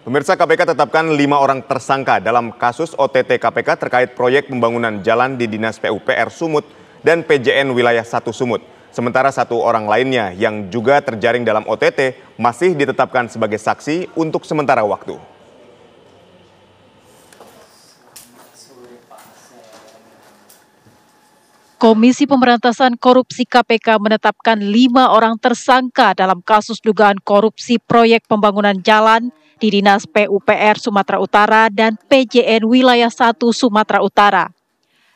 Pemirsa, KPK tetapkan 5 orang tersangka dalam kasus OTT KPK terkait proyek pembangunan jalan di Dinas PUPR Sumut dan PJN Wilayah 1 Sumut. Sementara 1 orang lainnya yang juga terjaring dalam OTT masih ditetapkan sebagai saksi untuk sementara waktu. Komisi Pemberantasan Korupsi KPK menetapkan 5 orang tersangka dalam kasus dugaan korupsi proyek pembangunan jalan di Dinas PUPR Sumatera Utara dan PJN Wilayah 1 Sumatera Utara.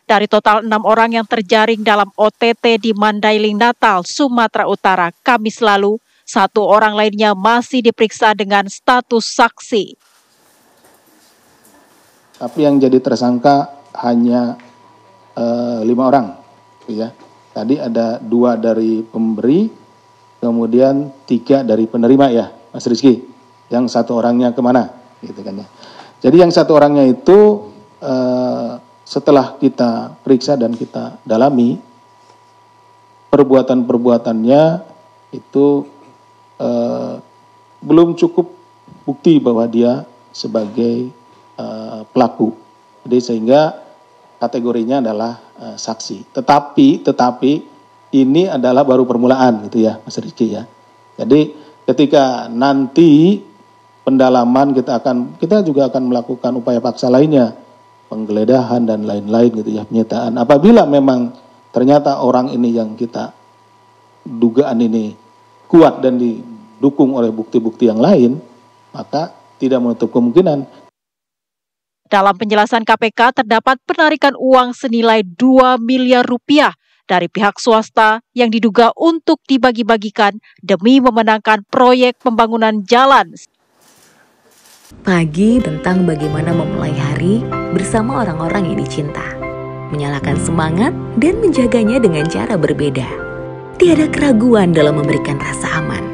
Dari total 6 orang yang terjaring dalam OTT di Mandailing Natal, Sumatera Utara, Kamis lalu, 1 orang lainnya masih diperiksa dengan status saksi. Tapi yang jadi tersangka hanya 5 orang. Ya, tadi ada 2 dari pemberi, kemudian 3 dari penerima ya, Mas Rizky. Yang 1 orangnya kemana, gitu kan ya. Jadi yang 1 orangnya itu setelah kita periksa dan kita dalami, perbuatannya itu belum cukup bukti bahwa dia sebagai pelaku. Jadi sehingga kategorinya adalah saksi. Tetapi ini adalah baru permulaan gitu ya, Mas Rizky ya. Jadi ketika nanti pendalaman kita juga akan melakukan upaya paksa lainnya, penggeledahan dan lain-lain gitu ya, penyitaan. Apabila memang ternyata orang ini yang kita dugaan ini kuat dan didukung oleh bukti-bukti yang lain, maka tidak menutup kemungkinan. Dalam penjelasan KPK terdapat penarikan uang senilai 2 miliar rupiah dari pihak swasta yang diduga untuk dibagi-bagikan demi memenangkan proyek pembangunan jalan. Pagi tentang bagaimana memulai hari bersama orang-orang yang dicinta, menyalakan semangat dan menjaganya dengan cara berbeda. Tiada keraguan dalam memberikan rasa aman.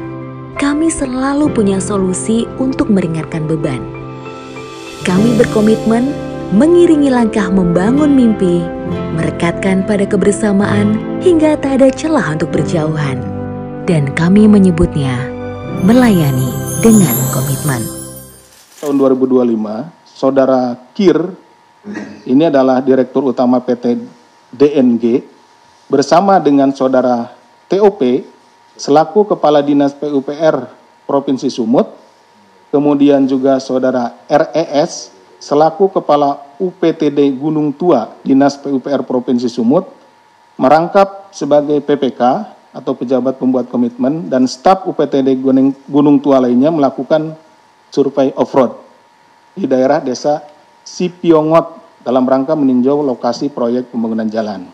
Kami selalu punya solusi untuk meringankan beban. Kami berkomitmen mengiringi langkah membangun mimpi, merekatkan pada kebersamaan hingga tak ada celah untuk berjauhan. Dan kami menyebutnya melayani dengan komitmen. Tahun 2025, Saudara Kir, ini adalah Direktur Utama PT DNG, bersama dengan Saudara TOP, selaku Kepala Dinas PUPR Provinsi Sumut, kemudian juga Saudara RES, selaku Kepala UPTD Gunung Tua Dinas PUPR Provinsi Sumut, merangkap sebagai PPK atau pejabat pembuat komitmen, dan staf UPTD Gunung Tua lainnya melakukan survei off-road di daerah desa Sipiongot dalam rangka meninjau lokasi proyek pembangunan jalan.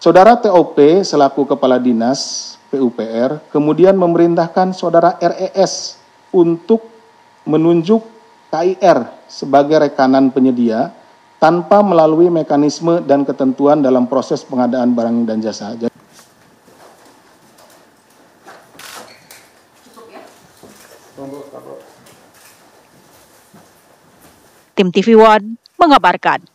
Saudara TOP selaku Kepala Dinas PUPR kemudian memerintahkan Saudara RES untuk menunjuk KIR sebagai rekanan penyedia tanpa melalui mekanisme dan ketentuan dalam proses pengadaan barang dan jasa. Tim TV One mengabarkan.